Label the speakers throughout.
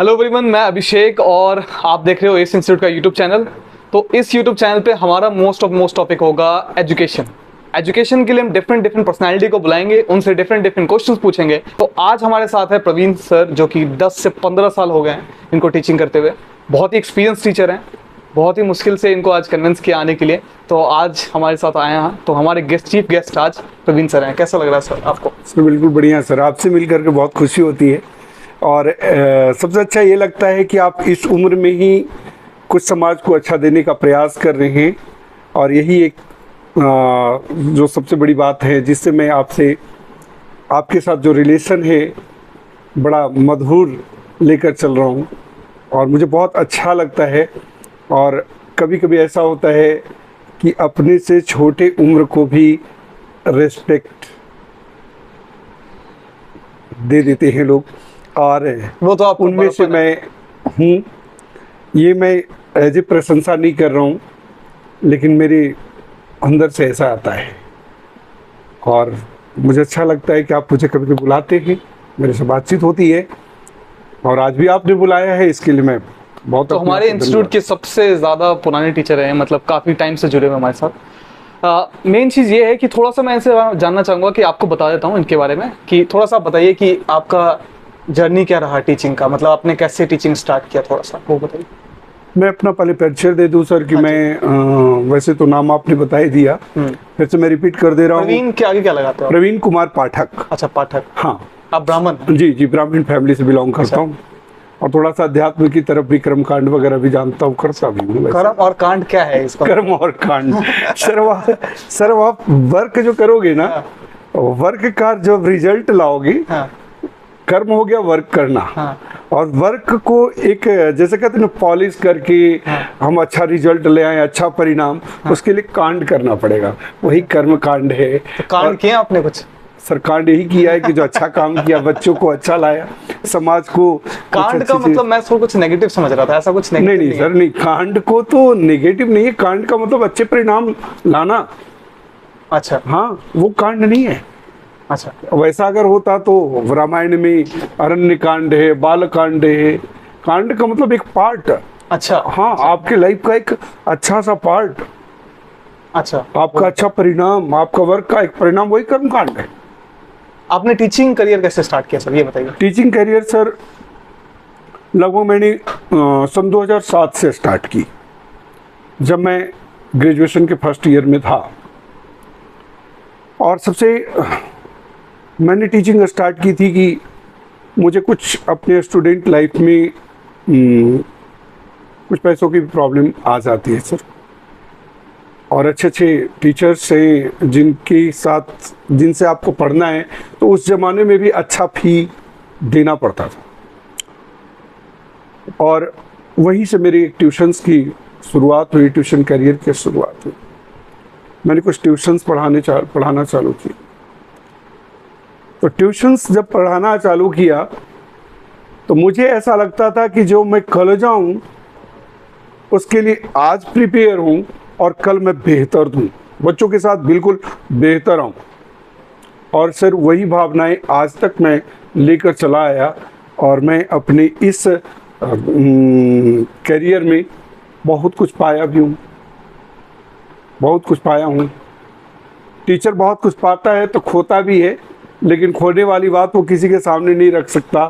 Speaker 1: Hello everyone, मैं अभिषेक और आप देख रहे हो एस इंस्टीट्यूट का यूट्यूब चैनल। तो इस यूट्यूब चैनल पे हमारा मोस्ट टॉपिक होगा एजुकेशन। एजुकेशन के लिए हम डिफरेंट पर्सनालिटी को बुलाएंगे, उनसे डिफरेंट क्वेश्चंस पूछेंगे। तो आज हमारे साथ है प्रवीण सर, जो कि 10 से 15 साल हो गए हैं इनको टीचिंग करते हुए। बहुत ही एक्सपीरियंस टीचर हैं, बहुत ही मुश्किल से इनको आज कन्विंस किया आने के लिए। तो आज हमारे साथ आए हैं, तो हमारे चीफ गेस्ट आज प्रवीण सर हैं। कैसा लग रहा है सर आपको?
Speaker 2: सर बिल्कुल बढ़िया सर, आपसे मिल करके बहुत खुशी होती है। और सबसे अच्छा ये लगता है कि आप इस उम्र में ही कुछ समाज को अच्छा देने का प्रयास कर रहे हैं। और यही एक जो सबसे बड़ी बात है, जिससे मैं आपके साथ जो रिलेशन है बड़ा मधुर लेकर चल रहा हूँ और मुझे बहुत अच्छा लगता है। और कभी कभी ऐसा होता है कि अपने से छोटे उम्र को भी रेस्पेक्ट दे देते हैं लोग, और
Speaker 1: वो तो आप
Speaker 2: उनमें से मैं हूँ। ये मैं एज ए प्रशंसा नहीं कर रहा हूँ, लेकिन मेरे अंदर से ऐसा आता है और मुझे अच्छा लगता है कि आप मुझे कभी कभी बुलाते हैं, मेरे से बातचीत होती है और आज भी आपने बुलाया है, इसके लिए मैं बहुत।
Speaker 1: तो हमारे इंस्टीट्यूट के सबसे ज़्यादा पुराने टीचर हैं, मतलब काफ़ी टाइम से जुड़े हुए हमारे साथ। मेन चीज़ ये है कि थोड़ा सा मैं इनसे जानना चाहूँगा कि आपको बता देता हूँ इनके बारे में, कि थोड़ा सा बताइए कि आपका जर्नी क्या रहा टीचिंग का, मतलब आपने कैसे टीचिंग स्टार्ट किया, थोड़ा सा वो बताइए।
Speaker 2: मैं अपना पहले परिचय दे दूं सर कि मैं वैसे तो नाम आपने बता ही दिया, फिर से मैं रिपीट कर दे रहा हूँ।
Speaker 1: प्रवीण के आगे क्या लगाते हो?
Speaker 2: प्रवीण कुमार पाठक।
Speaker 1: अच्छा, पाठक।
Speaker 2: हाँ,
Speaker 1: आप ब्राह्मण हैं?
Speaker 2: जी, ब्राह्मण फैमिली से बिलोंग करता हूँ और थोड़ा सा अध्यात्म की तरफ भी, कर्म कांड वगैरह भी जानता हूँ, करता भी हूँ।
Speaker 1: कर्म और कांड क्या है इसका?
Speaker 2: कर्म और कांड सर आप वर्क जो करोगे ना, वर्क का जब रिजल्ट लाओगे, कर्म हो गया वर्क करना, और वर्क को एक जैसे कहते हैं ना, पॉलिश करके हम अच्छा रिजल्ट ले आए, अच्छा परिणाम, उसके लिए कांड करना पड़ेगा, वही कर्म कांड है।
Speaker 1: तो कांड किया आपने कुछ?
Speaker 2: सर कांड यही किया है कि जो अच्छा काम किया, बच्चों को अच्छा लाया, समाज को।
Speaker 1: कांड का मतलब मैं इसको कुछ नेगेटिव समझ रहा था, ऐसा कुछ नेगेटिव
Speaker 2: नहीं सर, नहीं, कांड को तो नेगेटिव नहीं है, कांड का मतलब अच्छे परिणाम लाना।
Speaker 1: अच्छा,
Speaker 2: हाँ, वो कांड नहीं है।
Speaker 1: अच्छा,
Speaker 2: वैसा अगर होता तो रामायण में अरण्य कांड है, बाल कांड है। कांड का मतलब एक पार्ट।
Speaker 1: अच्छा,
Speaker 2: हाँ, आपके लाइफ का एक अच्छा सा पार्ट।
Speaker 1: अच्छा,
Speaker 2: आपका अच्छा परिणाम, आपका वर्क का एक परिणाम, वही कर्म कांड है।
Speaker 1: आपने टीचिंग करियर कैसे स्टार्ट किया सर, ये बताइए।
Speaker 2: टीचिंग करियर सर लगभग मैंने सन 2007 से स्टार्ट की, जब मैं ग्रेजुएशन के फर्स्ट ईयर में था। और सबसे मैंने टीचिंग स्टार्ट की थी कि मुझे कुछ अपने स्टूडेंट लाइफ में कुछ पैसों की प्रॉब्लम आ जाती है सर, और अच्छे टीचर्स हैं जिनसे आपको पढ़ना है, तो उस ज़माने में भी अच्छा फी देना पड़ता था। और वहीं से मेरी ट्यूशन्स की शुरुआत हुई, ट्यूशन करियर की शुरुआत हुई। मैंने कुछ ट्यूशन्स पढ़ाना चालू की। तो ट्यूशन्स जब पढ़ाना चालू किया तो मुझे ऐसा लगता था कि जो मैं कल जाऊं उसके लिए आज प्रिपेयर हूं और कल मैं बेहतर दूं, बच्चों के साथ बिल्कुल बेहतर आऊं। और सर वही भावनाएं आज तक मैं लेकर चला आया और मैं अपने इस करियर में बहुत कुछ पाया भी हूँ, बहुत कुछ पाया हूँ। टीचर बहुत कुछ पाता है तो खोता भी है, लेकिन खोने वाली बात वो किसी के सामने नहीं रख सकता,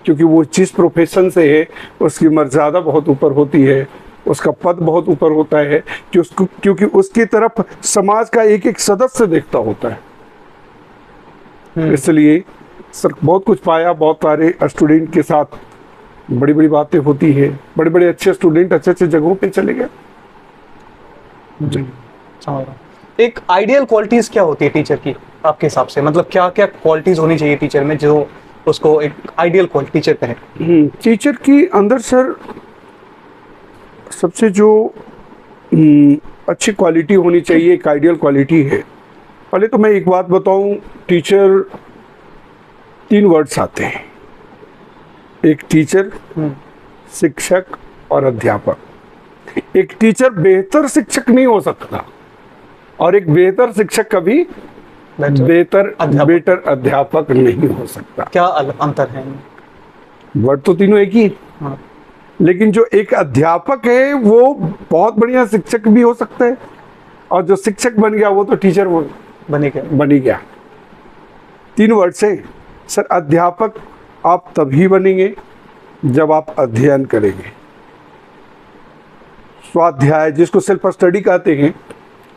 Speaker 2: क्योंकि वो जिस प्रोफेशन से है उसकी मर्यादा बहुत ऊपर होती है, उसका पद बहुत ऊपर होता है, क्योंकि उसकी तरफ समाज का एक एक सदस्य देखता होता है। इसलिए सर बहुत कुछ पाया, बहुत सारे स्टूडेंट के साथ बड़ी बड़ी बातें होती है, बड़े बड़े अच्छे स्टूडेंट अच्छे जगहों पे चले गए।
Speaker 1: एक आइडियल क्वालिटीज क्या होती है टीचर की आपके हिसाब से, मतलब क्या क्या क्वालिटीज होनी चाहिए टीचर में जो उसको एक आइडियल टीचर कहे?
Speaker 2: टीचर की अंदर सर सबसे जो अच्छी क्वालिटी होनी चाहिए, एक आइडियल क्वालिटी है। पहले तो मैं एक बात बताऊं, टीचर 3 वर्ड्स आते हैं, एक टीचर, शिक्षक और अध्यापक। एक टीचर बेहतर शिक्षक नहीं हो सकता और एक बेहतर शिक्षक कभी बेहतर अध्यापक नहीं हो सकता।
Speaker 1: क्या अंतर है?
Speaker 2: वर्ड तो तीनों एक ही है।
Speaker 1: हाँ।
Speaker 2: लेकिन जो एक अध्यापक है वो बहुत बढ़िया शिक्षक भी हो सकता है, और जो शिक्षक बन गया वो तो टीचर वो बन ही गया। 3 वर्ड से सर, अध्यापक आप तभी बनेंगे जब आप अध्ययन करेंगे, स्वाध्याय जिसको सेल्फ स्टडी कहते हैं,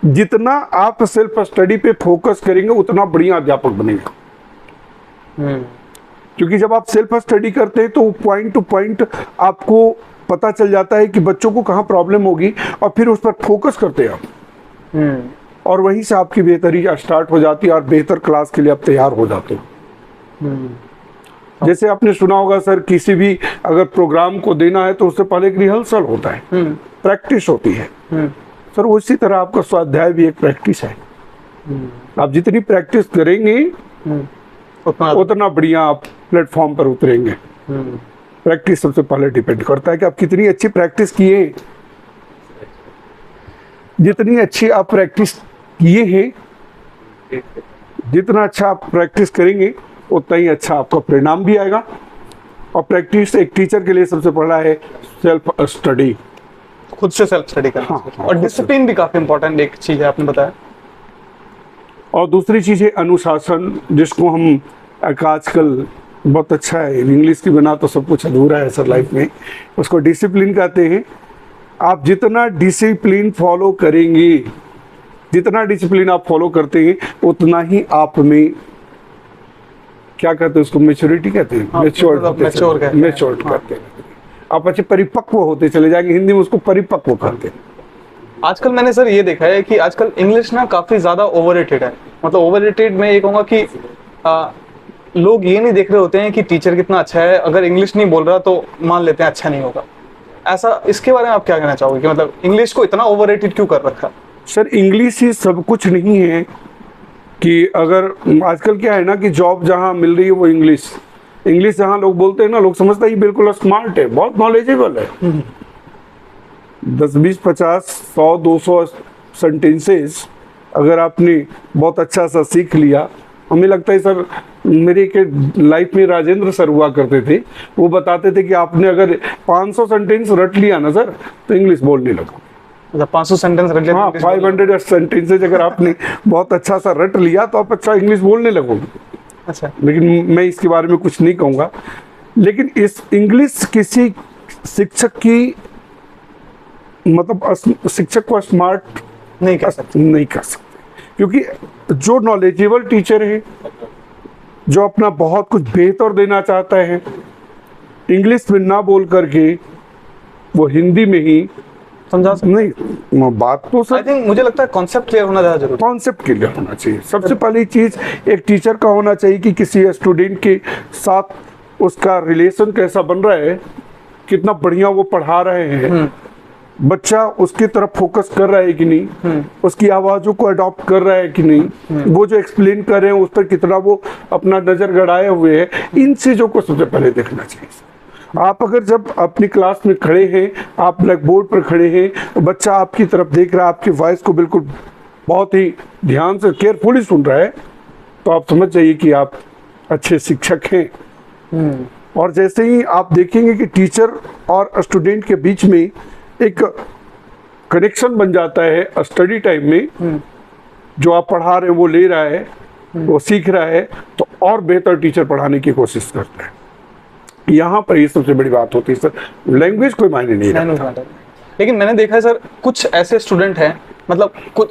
Speaker 2: जितना आप सेल्फ स्टडी पे फोकस करेंगे उतना बढ़िया अध्यापक बनेगा। क्योंकि जब आप सेल्फ स्टडी करते हैं तो पॉइंट टू पॉइंट आपको पता चल जाता है कि बच्चों को कहाँ प्रॉब्लम होगी, और फिर उस पर फोकस करते हैं आप, और वहीं से आपकी बेहतरी स्टार्ट हो जाती है और बेहतर क्लास के लिए आप तैयार हो जाते हो। जैसे आपने सुना होगा सर, किसी भी अगर प्रोग्राम को देना है तो उससे पहले एक रिहर्सल होता है, प्रैक्टिस होती है। सर उसी तरह आपका स्वाध्याय भी एक प्रैक्टिस है। आप जितनी प्रैक्टिस करेंगे उतना बढ़िया आप प्लेटफॉर्म पर उतरेंगे। प्रैक्टिस सबसे पहले डिपेंड करता है कि आप कितनी अच्छी प्रैक्टिस किए। जितनी अच्छी आप प्रैक्टिस किए हैं, जितना अच्छा आप प्रैक्टिस करेंगे उतना ही अच्छा आपका परिणाम भी आएगा। और प्रैक्टिस एक टीचर के लिए सबसे बड़ा है सेल्फ स्टडी,
Speaker 1: खुद से सेल्फ स्टडी करना।
Speaker 2: हाँ,
Speaker 1: और डिसिप्लिन भी काफी इंपॉर्टेंट एक चीज है, आपने बताया।
Speaker 2: और दूसरी चीज है अनुशासन, जिसको हम आजकल बहुत अच्छा है, इंग्लिश की बिना तो सब कुछ अधूरा है सर लाइफ में, उसको डिसिप्लिन कहते हैं। आप जितना डिसिप्लिन फॉलो करेंगे, जितना डिसिप्लिन आप फॉलो करते हैं उतना ही आप में क्या कहते हैं उसको, मेच्योरिटी कहते हैं, मैच्योर करते हैं। आप अच्छे परिपक्व होते चले जाएंगे, हिंदी में उसको परिपक्व कहते हैं।
Speaker 1: आजकल मैंने सर ये देखा है कि आजकल इंग्लिश ना काफी ज्यादा ओवररेटेड है। मतलब ओवररेटेड मैं ये कहूँगा कि लोग ये नहीं देख रहे होते हैं कि टीचर कितना अच्छा है, अगर इंग्लिश नहीं बोल रहा तो मान लेते हैं अच्छा नहीं होगा। ऐसा, इसके बारे में आप क्या कहना चाहोगे कि मतलब इंग्लिश को इतना ओवररेटेड क्यों कर रखा?
Speaker 2: सर इंग्लिश ही सब कुछ नहीं है। कि अगर आजकल क्या है ना कि जॉब जहाँ मिल रही है वो इंग्लिश जहाँ लोग बोलते हैं ना, लोग समझते हैं बिल्कुल स्मार्ट है, बहुत नॉलेजेबल है। 10, 20, 50, 100, 200 सेंटेंसेस अगर आपने बहुत अच्छा सा सीख लिया। हमें लगता है सर, मेरे के लाइफ में राजेंद्र सर हुआ करते थे, वो बताते थे कि आपने अगर 500 सेंटेंस रट लिया ना सर तो इंग्लिश बोलने लगो।
Speaker 1: 500 सेंटेंस रट लिया?
Speaker 2: हाँ, 500 सेंटेंसेज अगर आपने बहुत अच्छा सा रट लिया तो आप अच्छा इंग्लिश बोलने लगोगे।
Speaker 1: अच्छा।
Speaker 2: लेकिन मैं इसके बारे में कुछ नहीं कहूँगा। लेकिन इस इंग्लिश किसी शिक्षक की मतलब शिक्षक को स्मार्ट नहीं कर सकते, क्योंकि जो नॉलेजेबल टीचर है, जो अपना बहुत कुछ बेहतर देना चाहता है, इंग्लिश में ना बोल करके वो हिंदी में ही
Speaker 1: समझा सकते।
Speaker 2: नहीं, बात तो सर,
Speaker 1: आई थिंक मुझे लगता है कॉन्सेप्ट क्लियर होना ज़्यादा जरूरी।
Speaker 2: कॉन्सेप्ट क्लियर होना चाहिए। सबसे पहली चीज एक टीचर का होना चाहिए कि किसी स्टूडेंट के साथ उसका रिलेशन कैसा बन रहा है, कितना बढ़िया वो पढ़ा रहे हैं, बच्चा उसकी तरफ फोकस कर रहा है कि नहीं, उसकी आवाज़ों को अडॉप्ट कर रहा है कि नहीं, वो जो एक्सप्लेन कर रहे हैं उस पर कितना वो अपना नज़र गड़ाए हुए है। इन चीज़ों को सबसे पहले देखना चाहिए। आप अगर जब अपनी क्लास में खड़े हैं, आप ब्लैक बोर्ड पर खड़े हैं, बच्चा आपकी तरफ देख रहा है, आपकी वॉइस को बिल्कुल बहुत ही ध्यान से केयरफुली सुन रहा है, तो आप समझ जाइए कि आप अच्छे शिक्षक हैं। और जैसे ही आप देखेंगे कि टीचर और स्टूडेंट के बीच में एक कनेक्शन बन जाता है स्टडी टाइम में, जो आप पढ़ा रहे हैं वो ले रहा है, वो सीख रहा है, तो और बेहतर टीचर पढ़ाने की कोशिश करता है। यहाँ पर ये सबसे बड़ी बात होती है सर, लैंग्वेज कोई मायने नहीं रखता।
Speaker 1: लेकिन मैंने देखा है सर, कुछ ऐसे स्टूडेंट हैं, मतलब कुछ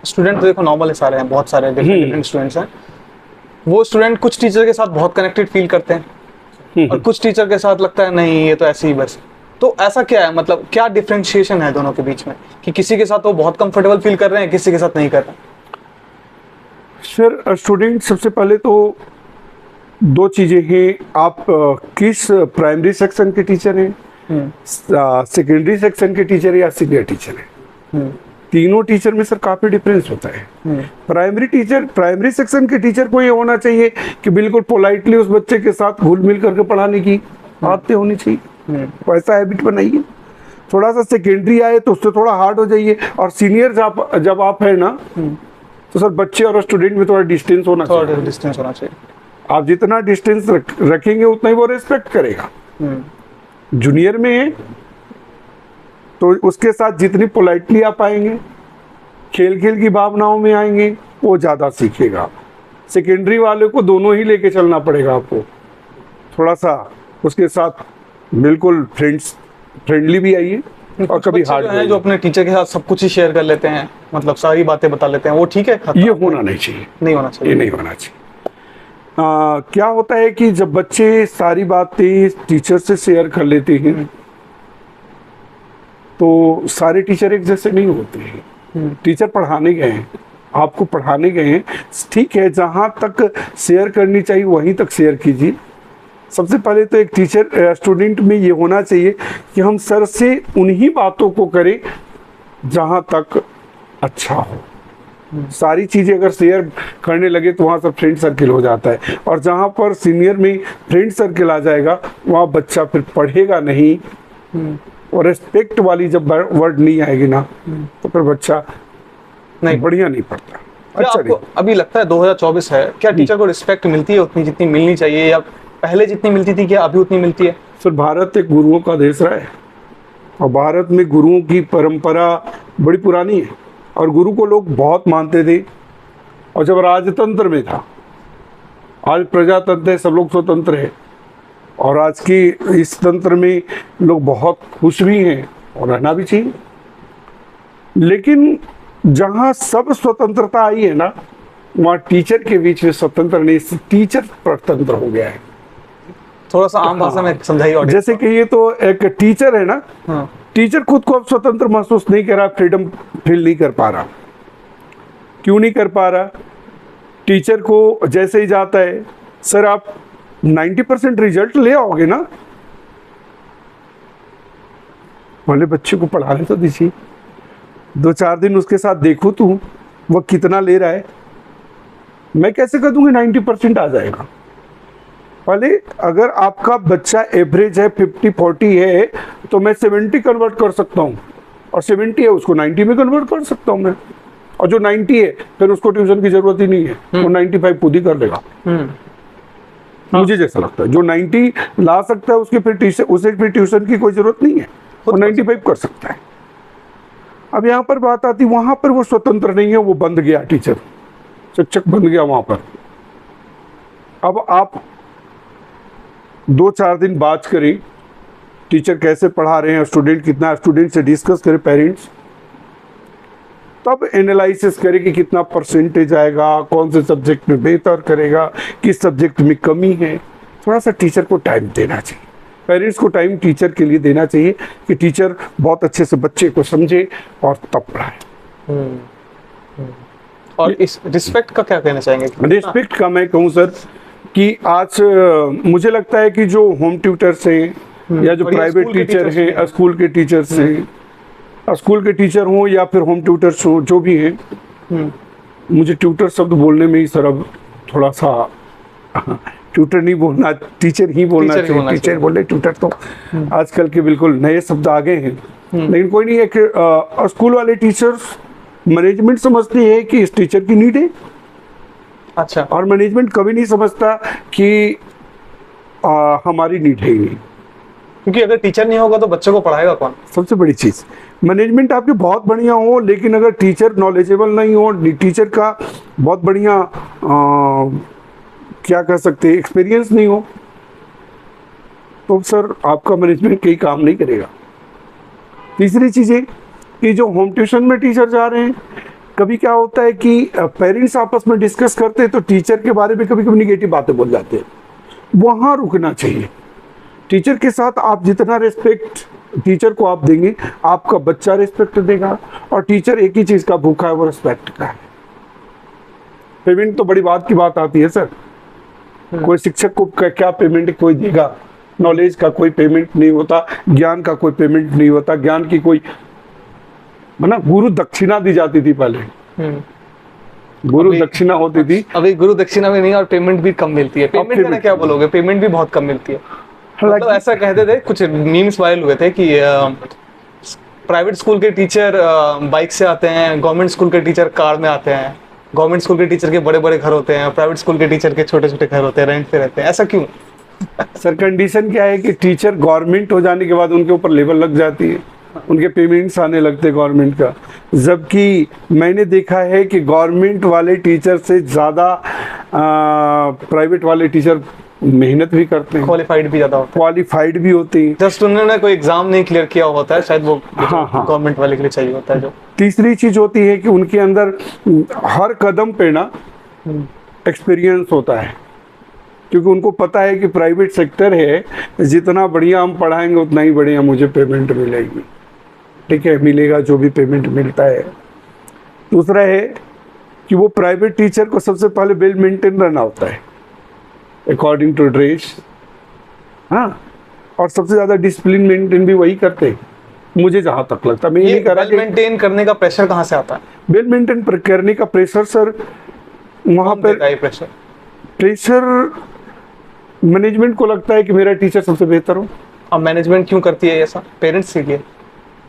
Speaker 1: स्टूडेंट तो देखो नॉर्मल है, सारे हैं, बहुत सारे डिफरेंट स्टूडेंट्स हैं। वो स्टूडेंट कुछ टीचर के साथ बहुत कनेक्टेड फील करते हैं और कुछ टीचर के साथ लगता है नहीं ये तो ऐसे ही बस। तो ऐसा क्या है, मतलब क्या डिफरेंशिएशन है दोनों के बीच में कि किसी के साथ वो बहुत कंफर्टेबल फील कर रहे हैं, किसी के साथ नहीं कर रहे?
Speaker 2: सर स्टूडेंट सबसे पहले तो दो चीजें हैं, आप किस प्राइमरी सेक्शन के टीचर हैं, सेकेंडरी सेक्शन के टीचर या सीनियर टीचर हैं। तीनों टीचर में सर काफी डिफरेंस होता है। प्राइमरी सेक्शन के टीचर को ये होना चाहिए कि बिल्कुल पोलाइटली उस बच्चे के साथ घुल मिल करके पढ़ाने की आदतें होनी चाहिए, वैसा हैबिट बनाइए। थोड़ा सा सेकेंडरी आए तो उससे थोड़ा हार्ड हो जाइए, और सीनियर जब आप है ना, तो सर बच्चे और स्टूडेंट में थोड़ा डिस्टेंस होना चाहिए। आप जितना डिस्टेंस रखेंगे उतना ही वो रेस्पेक्ट करेगा। जूनियर में है तो उसके साथ जितनी पोलाइटली आप आएंगे, खेल खेल की भावनाओं में आएंगे, वो ज़्यादा सीखेगा। सेकेंडरी वाले को दोनों ही लेके चलना पड़ेगा आपको, थोड़ा सा उसके साथ बिल्कुल फ्रेंडली भी आइए और कभी हार्ड
Speaker 1: है जो अपने टीचर के साथ सब कुछ ही शेयर कर लेते हैं, मतलब सारी बातें बता लेते हैं, वो ठीक है?
Speaker 2: ये होना नहीं चाहिए,
Speaker 1: नहीं होना चाहिए,
Speaker 2: ये नहीं होना चाहिए। क्या होता है कि जब बच्चे सारी बातें टीचर से शेयर कर लेते हैं तो सारे टीचर एक जैसे नहीं होते हैं। टीचर पढ़ाने गए हैं, आपको पढ़ाने गए हैं, ठीक है, जहाँ तक शेयर करनी चाहिए वहीं तक शेयर कीजिए। सबसे पहले तो एक टीचर स्टूडेंट में ये होना चाहिए कि हम सर से उन्हीं बातों को करें जहाँ तक अच्छा हो। सारी चीज़ें अगर शेयर करने लगे तो वहाँ सब फ्रेंड सर्किल हो जाता है, और जहाँ पर सीनियर में फ्रेंड सर्किल आ जाएगा वहाँ बच्चा फिर पढ़ेगा नहीं, और रेस्पेक्ट वाली जब वर्ड नहीं आएगी ना तो फिर बच्चा
Speaker 1: नहीं
Speaker 2: बढ़िया नहीं पढ़ता।
Speaker 1: क्या
Speaker 2: अच्छा
Speaker 1: आपको अभी लगता है 2024 है, क्या टीचर को रिस्पेक्ट मिलती है उतनी जितनी मिलनी चाहिए, या पहले जितनी मिलती थी क्या अभी उतनी मिलती है?
Speaker 2: सर, भारत एक गुरुओं का देश रहा है और भारत में गुरुओं की परंपरा बड़ी पुरानी है और गुरु को लोग बहुत मानते थे। और जब राजतंत्र में था, आज प्रजातंत्र है, सब लोग स्वतंत्र है, और आज की इस तंत्र में लोग बहुत खुश भी हैं और रहना भी चाहिए। लेकिन जहाँ सब स्वतंत्रता आई है ना, वहाँ टीचर के बीच में स्वतंत्र नहीं, टीचर परतंत्र हो गया है।
Speaker 1: थोड़ा सा आम भाषा में समझाइए।
Speaker 2: जैसे कि ये तो एक टीचर है ना,
Speaker 1: हाँ।
Speaker 2: टीचर खुद को अब स्वतंत्र महसूस नहीं कर रहा, फ्रीडम फील नहीं कर पा रहा। क्यों नहीं कर पा रहा? टीचर को जैसे ही जाता है, सर आप 90% रिजल्ट ले आओगे ना, वाले बच्चे को पढ़ाने तो दीजिए, 2-4 दिन उसके साथ देखो तू वो कितना ले रहा है। मैं कैसे कह दूंगी 90% आ जाएगा? पहले अगर आपका बच्चा एवरेज है 50-40 है तो मैं 70 कन्वर्ट कर सकता हूँ, और 70 है उसको 90 में कन्वर्ट कर सकता हूँ मैं, और जो 90 है फिर उसको ट्यूशन की जरूरत ही नहीं है, वो 95 खुद ही कर लेगा। मुझे जैसा लगता है जो 90 ला सकता है उसके फिर उसे फिर ट्यूशन की कोई जरूरत नहीं है, वो 95 कर सकता है। अब यहाँ पर बात आती, वहां पर वो स्वतंत्र नहीं है, वो बंद गया, टीचर शिक्षक बंद गया वहां पर। अब आप 2-4 दिन बात करें टीचर कैसे पढ़ा रहे हैं, स्टूडेंट कितना, स्टूडेंट से डिस्कस करें पेरेंट्स, तब एनालिसिस करें कि कितना परसेंटेज आएगा, कौन से सब्जेक्ट में बेहतर करेगा, किस सब्जेक्ट में कमी है। थोड़ा सा टीचर को टाइम देना चाहिए, पेरेंट्स को टाइम टीचर के लिए देना चाहिए कि टीचर बहुत अच्छे से बच्चे को समझे और तब पढ़ाए।
Speaker 1: और इस रिस्पेक्ट का क्या कहना चाहेंगे?
Speaker 2: रिस्पेक्ट का मैं कहूँ सर कि आज मुझे लगता है कि जो होम ट्यूटर्स हैं या जो प्राइवेट टीचर हैं, स्कूल के टीचर्स हैं, स्कूल के टीचर हों या फिर होम ट्यूटर्स हों, जो भी हैं, मुझे ट्यूटर शब्द बोलने में ही सर अब थोड़ा सा ट्यूटर नहीं बोलना, टीचर ही बोलना चाहिए। टीचर बोले ट्यूटर तो आजकल के बिल्कुल नए शब्द आ गए हैं, लेकिन कोई नहीं। एक स्कूल वाले टीचर्स, मैनेजमेंट समझती है कि इस टीचर की नीड है,
Speaker 1: अच्छा,
Speaker 2: और मैनेजमेंट कभी नहीं समझता कि हमारी नीड है ही नहीं,
Speaker 1: क्योंकि अगर टीचर नहीं होगा तो बच्चों को पढ़ाएगा कौन?
Speaker 2: सबसे बड़ी चीज। मैनेजमेंट आपके बहुत बढ़िया हो, लेकिन अगर टीचर नॉलेजेबल नहीं हो, टीचर का बहुत बढ़िया क्या कह सकते हैं एक्सपीरियंस नहीं हो, तो सर आपका मैनेजमेंट कहीं काम नहीं करेगा। तीसरी चीज़ है कि जो होम ट्यूशन में टीचर जा रहे हैं, कभी क्या होता है कि पेरेंट्स आपस में डिस्कस करते हैं तो टीचर के बारे में कभी कभी निगेटिव बातें बोल जाते हैं, वहाँ रुकना चाहिए। टीचर के साथ आप जितना रिस्पेक्ट टीचर को आप देंगे, आपका बच्चा रिस्पेक्ट देगा, और टीचर एक ही चीज़ का भूखा है, वो रिस्पेक्ट का है। पेमेंट तो बड़ी बात की बात आती है सर, कोई शिक्षक को क्या पेमेंट कोई देगा? नॉलेज का कोई पेमेंट नहीं होता, ज्ञान का कोई पेमेंट नहीं होता, ज्ञान की कोई ना, गुरु दक्षिणा दी जाती थी पहले, गुरु दक्षिणा होती थी,
Speaker 1: अभी गुरु दक्षिणा भी नहीं और पेमेंट भी कम मिलती है। पेमेंट का क्या बोलोगे? पेमेंट भी बहुत कम मिलती है। मतलब ऐसा कहते थे, कुछ मीम्स वायरल हुए थे कि प्राइवेट स्कूल के टीचर बाइक से आते हैं, गवर्नमेंट स्कूल के टीचर कार में आते हैं। गवर्नमेंट स्कूल के टीचर के बड़े बड़े घर होते हैं, प्राइवेट स्कूल के टीचर के छोटे छोटे घर होते हैं, रेंट पे रहते हैं, ऐसा क्यों?
Speaker 2: सर कंडीशन क्या है कि टीचर गवर्नमेंट हो जाने के बाद उनके ऊपर लेवल लग जाती है, उनके पेमेंट्स आने लगते हैं गवर्नमेंट का। जबकि मैंने देखा है कि गवर्नमेंट वाले टीचर से ज़्यादा प्राइवेट वाले टीचर मेहनत भी करते हैं,
Speaker 1: क्वालिफाइड भी ज्यादा होता
Speaker 2: क्वालिफाइड भी होते हैं।
Speaker 1: है, जस्ट उन्होंने कोई एग्जाम नहीं क्लियर किया होता है शायद, वो
Speaker 2: हाँ।
Speaker 1: गवर्नमेंट वाले के लिए चाहिए होता है जो।
Speaker 2: तीसरी चीज होती है कि उनके अंदर हर कदम पे ना एक्सपीरियंस होता है, क्योंकि उनको पता है कि प्राइवेट सेक्टर है, जितना बढ़िया हम पढ़ाएंगे उतना ही बढ़िया मुझे पेमेंट मिलेगी। ठीक है, मिलेगा जो भी पेमेंट मिलता है। दूसरा है कि वो प्राइवेट टीचर को सबसे पहले वेल मेंटेन रहना होता है अकॉर्डिंग टू ड्रेस। हाँ, और सबसे ज्यादा डिसिप्लिन मेंटेन भी वही करते हैं, मुझे जहां तक लगता है। मैं ये नहीं कह रहा कि
Speaker 1: मेंटेन करने का प्रेशर कहाँ से आता है?
Speaker 2: वेल मेंटेन करने का प्रेशर सर वहां
Speaker 1: कौन
Speaker 2: पर
Speaker 1: देता है ये प्रेशर?
Speaker 2: प्रेशर मैनेजमेंट को लगता है कि मेरा टीचर सबसे बेहतर हो।
Speaker 1: अब मैनेजमेंट क्यों करती है ऐसा? पेरेंट्स के लिए।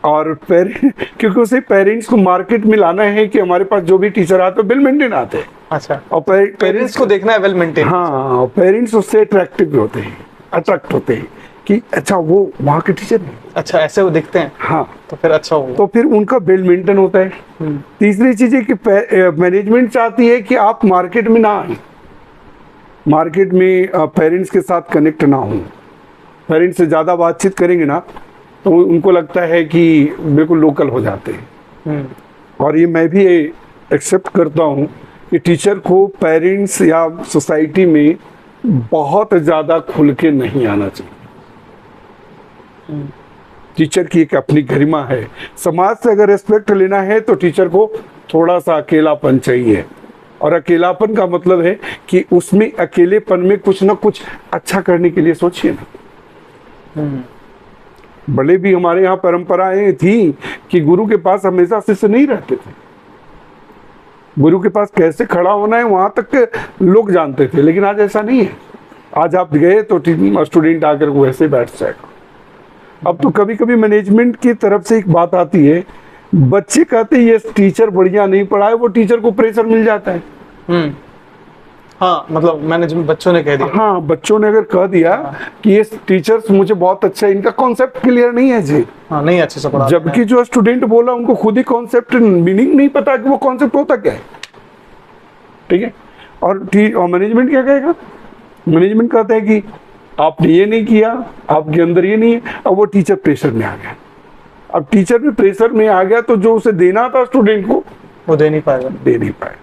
Speaker 2: और क्योंकि उसे पेरेंट्स को मार्केट में लाना है कि हमारे पास जो भी टीचर आते हैं वेल मेंटेन आते हैं।
Speaker 1: अच्छा,
Speaker 2: और
Speaker 1: पेरेंट्स को देखना है वेल मेंटेन।
Speaker 2: हाँ, पेरेंट्स उससे अट्रैक्टिव भी होते हैं, अट्रैक्ट होते हैं कि अच्छा वो वहाँ के टीचर हैं।
Speaker 1: अच्छा, ऐसे वो दिखते हैं,
Speaker 2: हाँ,
Speaker 1: तो फिर अच्छा होगा।
Speaker 2: तो फिर उनका वेल मेंटेन होता है। तीसरी चीज है कि मैनेजमेंट चाहती है कि आप मार्केट में ना आए, मार्केट में पेरेंट्स के साथ कनेक्ट ना हो। पेरेंट्स से ज़्यादा बातचीत करेंगे ना तो उनको लगता है कि बिल्कुल लोकल हो जाते हैं। और ये मैं भी एक्सेप्ट करता हूँ कि टीचर को पेरेंट्स या सोसाइटी में बहुत ज़्यादा खुल के नहीं आना चाहिए। टीचर की एक अपनी गरिमा है, समाज से अगर रिस्पेक्ट लेना है तो टीचर को थोड़ा सा अकेलापन चाहिए। और अकेलापन का मतलब है कि उसमें अकेलेपन में कुछ ना कुछ अच्छा करने के लिए सोचिए ना। बड़े भी हमारे यहाँ परंपराएं थी कि गुरु के पास हमेशा शिष्य नहीं रहते थे, गुरु के पास कैसे खड़ा होना है वहां तक के लोग जानते थे। लेकिन आज ऐसा नहीं है, आज आप गए तो स्टूडेंट आकर वैसे बैठ जाएगा। अब तो कभी कभी मैनेजमेंट की तरफ से एक बात आती है, बच्चे कहते हैं ये टीचर बढ़िया नहीं पढ़ाए, वो टीचर को प्रेशर मिल जाता है।
Speaker 1: हाँ, मतलब मैनेजमेंट बच्चों ने कह दिया।
Speaker 2: हाँ, बच्चों ने अगर कह दिया कि ये टीचर्स मुझे बहुत अच्छा है, इनका कॉन्सेप्ट क्लियर नहीं है जी।
Speaker 1: हाँ, नहीं अच्छे से पढ़ा।
Speaker 2: जबकि जो स्टूडेंट बोला उनको खुद ही कॉन्सेप्ट मीनिंग नहीं पता कि वो कॉन्सेप्ट होता क्या है। ठीक है, और मैनेजमेंट क्या कहेगा? मैनेजमेंट कहता है कि आपने ये नहीं किया, आपके अंदर ये नहीं है। अब वो टीचर प्रेशर में आ गया, अब टीचर भी प्रेशर में आ गया तो जो उसे देना था स्टूडेंट को
Speaker 1: वो दे नहीं पाएगा,
Speaker 2: दे नहीं पाएगा।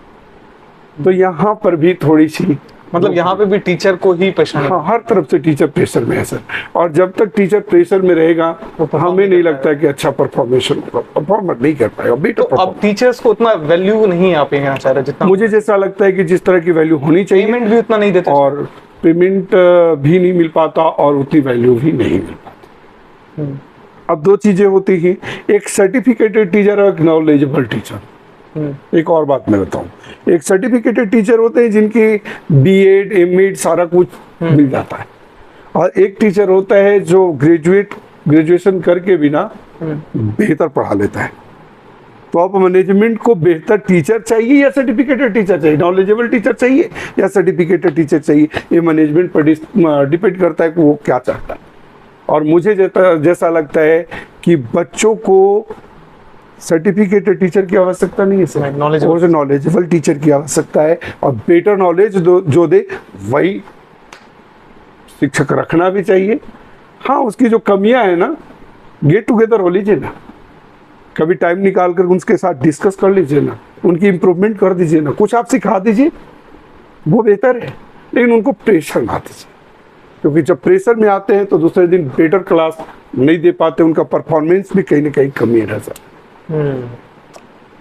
Speaker 2: तो यहाँ पर भी थोड़ी सी
Speaker 1: मतलब यहाँ पे भी टीचर को ही प्रेशर।
Speaker 2: हाँ, हर तरफ से टीचर प्रेशर में है सर। और जब तक टीचर प्रेशर में रहेगा हमें नहीं लगता कि अच्छा परफॉर्मर नहीं कर पाएगा बेटा।
Speaker 1: तो अब टीचर्स को उतना वैल्यू नहीं आप कहना चाह रहे जितना
Speaker 2: मुझे जैसा लगता है कि जिस तरह की वैल्यू होनी चाहिए,
Speaker 1: पेमेंट भी उतना नहीं देते,
Speaker 2: और पेमेंट भी नहीं मिल पाता और उतनी वैल्यू भी नहीं मिल पाती। अब दो चीजें होती हैं, एक सर्टिफिकेटेड टीचर और एक नॉलेजेबल टीचर। एक और बात मैं बताऊं, एक सर्टिफिकेटेड टीचर होते हैं जिनकी बीएड एमएड सारा कुछ मिल जाता है, और एक टीचर होता है जो ग्रेजुएशन करके बिना बेहतर पढ़ा लेता है। तो अब मैनेजमेंट को बेहतर टीचर चाहिए या सर्टिफिकेटेड टीचर चाहिए, नॉलेजेबल टीचर चाहिए या सर्टिफिकेटेड टीचर चाहिए, ये मैनेजमेंट पर डिपेंड करता है कि वो क्या चाहता है। और मुझे जैसा लगता है कि बच्चों को सर्टिफिकेटेड टीचर की आवश्यकता नहीं है सर, नॉलेजेबल टीचर की आवश्यकता है। और बेटर नॉलेज जो दे वही शिक्षक रखना भी चाहिए। हाँ, उसकी जो कमियां है ना, गेट टुगेदर हो लीजिए ना, कभी टाइम निकाल कर उनके साथ डिस्कस कर लीजिए ना, उनकी इम्प्रूवमेंट कर दीजिए ना, कुछ आप सिखा दीजिए, वो बेहतर है। लेकिन उनको प्रेशर ना दीजिए, क्योंकि जब प्रेशर में आते हैं तो दूसरे दिन बेटर क्लास नहीं दे पाते, उनका परफॉर्मेंस भी कहीं ना कहीं कमी रह जाता है।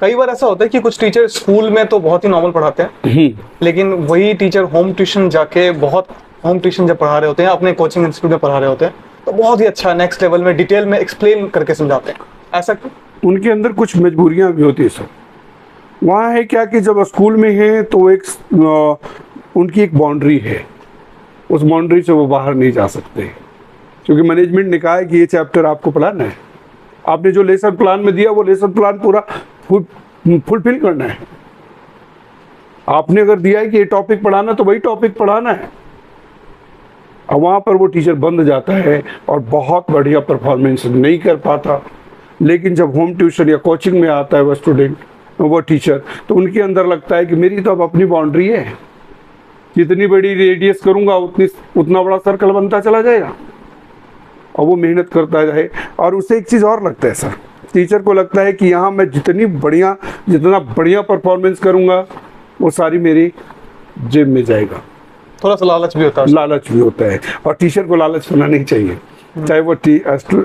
Speaker 1: कई बार ऐसा होता है कि कुछ टीचर स्कूल में तो बहुत ही नॉर्मल पढ़ाते हैं, लेकिन वही टीचर होम ट्यूशन जाके होम ट्यूशन जब पढ़ा रहे होते हैं, अपने कोचिंग इंस्टीट्यूट में पढ़ा रहे होते हैं, तो बहुत ही अच्छा नेक्स्ट लेवल में डिटेल में एक्सप्लेन करके समझाते हैं। ऐसा क्यों?
Speaker 2: उनके अंदर कुछ मजबूरियां भी होती है सर। वहाँ है क्या कि जब स्कूल में है तो एक उनकी एक बाउंड्री है, उस बाउंड्री से वो बाहर नहीं जा सकते, क्योंकि मैनेजमेंट ने कहा है कि ये चैप्टर आपको पढ़ाना है, आपने जो लेसन प्लान में दिया वो लेसन प्लान पूरा फुलफिल करना है। आपने अगर दिया है कि ये टॉपिक पढ़ाना तो वही टॉपिक पढ़ाना है। अब वहाँ पर वो टीचर बंद जाता है और बहुत बढ़िया परफॉर्मेंस नहीं कर पाता। लेकिन जब होम ट्यूशन या कोचिंग में आता है वो स्टूडेंट, वो टीचर, तो उनके अंदर लगता है कि मेरी तो अब अपनी बाउंड्री है, जितनी बड़ी रेडियस करूँगा उतना बड़ा सर्कल बनता चला जाएगा। और वो मेहनत करता है। और उसे एक चीज़ और लगता है सर, टीचर को लगता है कि यहाँ मैं जितना बढ़िया परफॉर्मेंस करूँगा वो सारी मेरी जेब में जाएगा।
Speaker 1: थोड़ा सा लालच भी होता है।
Speaker 2: लालच भी होता है, और टीचर को लालच होना नहीं चाहिए, चाहे वो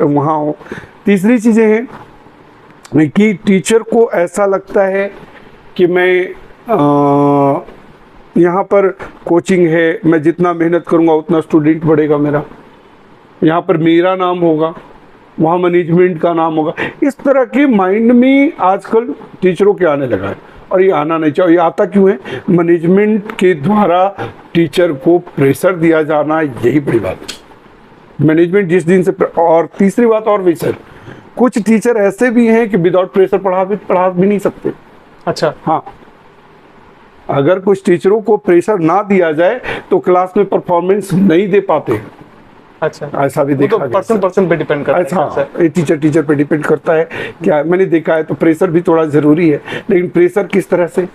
Speaker 2: वहाँ हो। तीसरी चीज़ें हैं कि टीचर को ऐसा लगता है कि मैं यहाँ पर कोचिंग है, मैं जितना मेहनत करूँगा उतना स्टूडेंट बढ़ेगा मेरा, यहाँ पर मेरा नाम होगा, वहाँ मैनेजमेंट का नाम होगा। इस तरह के माइंड में आजकल टीचरों के आने लगा है, और ये आना नहीं चाहिए। ये आता क्यों है? मैनेजमेंट के द्वारा टीचर को प्रेशर दिया जाना, यही बड़ी बात है। मैनेजमेंट जिस दिन से और तीसरी बात और भी सर, कुछ टीचर ऐसे भी हैं कि विदाउट प्रेशर पढ़ा भी नहीं सकते।
Speaker 1: अच्छा।
Speaker 2: हाँ, अगर कुछ टीचरों को प्रेशर ना दिया जाए तो क्लास में परफॉर्मेंस नहीं दे पाते।
Speaker 1: अच्छा,
Speaker 2: ऐसा भी देखा
Speaker 1: तो पर्सन पे डिपेंड करता है।
Speaker 2: अच्छा, ये टीचर पे डिपेंड करता है क्या, मैंने देखा है। तो प्रेशर भी थोड़ा ज़रूरी है, लेकिन प्रेशर किस तरह से,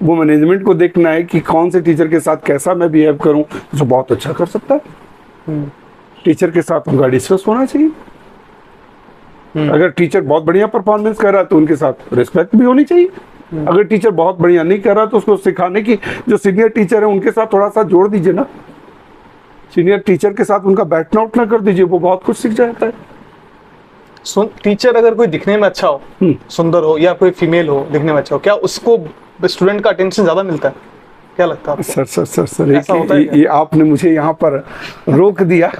Speaker 2: वो मैनेजमेंट को देखना है कि कौन से टीचर के साथ कैसा मैं बिहेव करूं जो बहुत अच्छा कर सकता है। टीचर के साथ उनका डिस्कस होना चाहिए। अगर टीचर बहुत बढ़िया परफॉर्मेंस कर रहा है तो उनके साथ रिस्पेक्ट भी होनी चाहिए। अगर टीचर बहुत बढ़िया नहीं कर रहा तो उसको सिखाने की, जो सीनियर टीचर है उनके साथ थोड़ा सा जोड़ दीजिए ना। सीनियर टीचर के साथ उनका बैठना उठना कर दीजिए, वो बहुत कुछ सीख जाता है।
Speaker 1: टीचर अगर कोई दिखने में अच्छा हो, सुंदर हो, या कोई फीमेल हो दिखने में अच्छा हो, क्या उसको स्टूडेंट का अटेंशन ज्यादा मिलता है? क्या लगता है आपको?
Speaker 2: सर ये आपने मुझे यहाँ पर रोक दिया।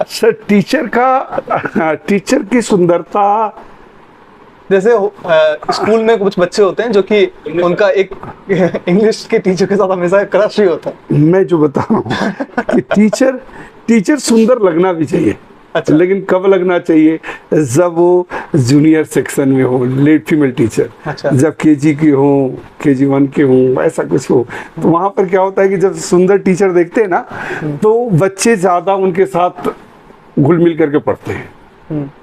Speaker 2: सर टीचर की सुंदरता,
Speaker 1: जैसे स्कूल में कुछ बच्चे होते हैं जो कि उनका एक इंग्लिश के टीचर के साथ हमेशा क्रश ही होता है।
Speaker 2: मैं जो बता रहा हूँ कि टीचर सुंदर लगना भी चाहिए।
Speaker 1: अच्छा।
Speaker 2: लेकिन कब लगना चाहिए? जब वो जूनियर सेक्शन में हो, लेट फीमेल टीचर।
Speaker 1: अच्छा।
Speaker 2: जब केजी की हो, केजी 1 के हो, ऐसा कुछ हो, तो वहाँ पर क्या होता है कि जब सुंदर टीचर देखते हैं ना, तो बच्चे ज़्यादा उनके साथ घुल मिल करके पढ़ते हैं।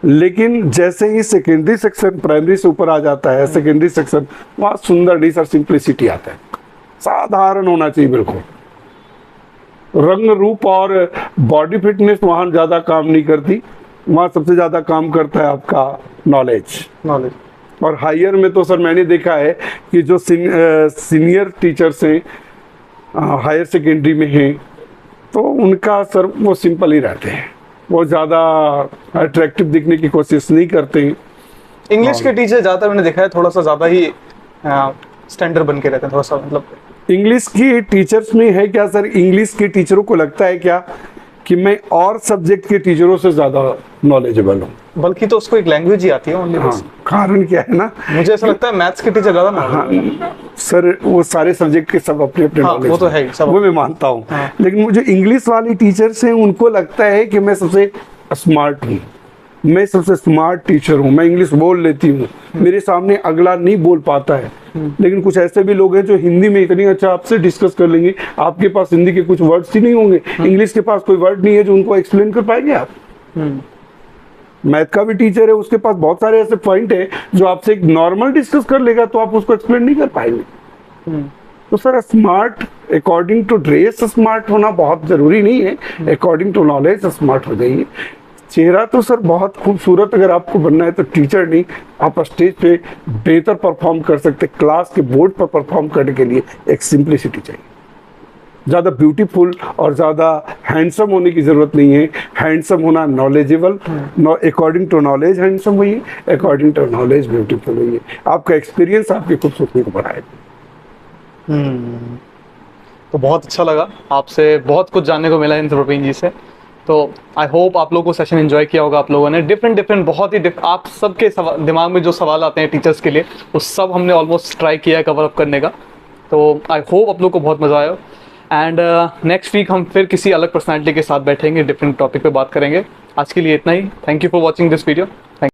Speaker 2: लेकिन जैसे ही सेकेंडरी सेक्शन, प्राइमरी से ऊपर आ जाता है सेकेंडरी सेक्शन, वहाँ सुंदर डिस और सिंप्लिसिटी आता है। साधारण होना चाहिए बिल्कुल। रंग रूप और बॉडी फिटनेस वहाँ ज़्यादा काम नहीं करती, वहाँ सबसे ज़्यादा काम करता है आपका नॉलेज। और हायर में तो सर मैंने देखा है कि जो सीनियर टीचर्स हैं हायर सेकेंडरी में हैं, तो उनका सर वो सिंपल ही रहते हैं, वो ज़्यादा अट्रैक्टिव दिखने की कोशिश नहीं करते हैं।
Speaker 1: इंग्लिश के टीचर ज़्यादातर मैंने देखा है थोड़ा सा ज़्यादा ही स्टैंडर्ड बन के रहते हैं, थोड़ा सा मतलब।
Speaker 2: इंग्लिश की टीचर्स में है क्या सर, इंग्लिश के टीचरों को लगता है क्या कि मैं और सब्जेक्ट के टीचरों से ज़्यादा नॉलेजेबल हूँ,
Speaker 1: बल्कि तो उसको एक लैंग्वेज ही आती है ओनली।
Speaker 2: हाँ, कारण क्या है ना,
Speaker 1: मुझे ऐसा लगता है मैथ्स के टीचर ज़्यादा।
Speaker 2: हाँ सर, वो सारे सब्जेक्ट के सब अपने अपने
Speaker 1: हाँ, वो तो है ही, सब
Speaker 2: वो मैं मानता हूँ।
Speaker 1: हाँ।
Speaker 2: लेकिन मुझे इंग्लिश वाली टीचर्स हैं, उनको लगता है कि मैं सबसे स्मार्ट हूँ, मैं सबसे स्मार्ट टीचर हूँ, मैं इंग्लिश बोल लेती हूँ, मेरे सामने अगला नहीं बोल पाता है। लेकिन कुछ ऐसे भी लोग हैं जो हिंदी में इतनी अच्छा आपसे डिस्कस कर लेंगे, आपके पास हिंदी के कुछ वर्ड्स ही नहीं होंगे, इंग्लिश के पास कोई वर्ड नहीं है जो उनको एक्सप्लेन कर पाएंगे आप। मैथ का भी टीचर है, उसके पास बहुत सारे ऐसे पॉइंट है जो आपसे एक नॉर्मल डिस्कस कर लेगा, तो आप उसको एक्सप्लेन नहीं कर पाएंगे। तो sir smart according to dress smart होना बहुत जरूरी नहीं है, अकॉर्डिंग टू नॉलेज स्मार्ट हो जाइए। चेहरा तो सर बहुत खूबसूरत अगर आपको बनना है तो टीचर नहीं, आप स्टेज पे बेहतर परफॉर्म कर सकते, क्लास के बोर्ड पर परफॉर्म करने के लिए एक सिंप्लिसिटी चाहिए। ज़्यादा ब्यूटीफुल और ज़्यादा हैंडसम होने की ज़रूरत नहीं है, हैंडसम होना knowledgeable, according to knowledge handsome होइए, अकॉर्डिंग टू नॉलेज ब्यूटीफुल होइए। आपका एक्सपीरियंस आपकी खूबसूरती को बढ़ाएगा।
Speaker 1: तो बहुत अच्छा लगा, आपसे बहुत कुछ जानने को मिला एंथ्रोपिन जी से। तो आई होप आप लोगों को सेशन एंजॉय किया होगा। आप लोगों ने डिफरेंट बहुत ही आप सबके दिमाग में जो सवाल आते हैं टीचर्स के लिए, वो सब हमने ऑलमोस्ट ट्राई किया है कवर अप करने का। तो आई होप आप लोग को बहुत मज़ा आया। एंड नेक्स्ट वीक हम फिर किसी अलग पर्सनैलिटी के साथ बैठेंगे, डिफरेंट टॉपिक पे बात करेंगे। आज के लिए इतना ही। Thank you for watching this video.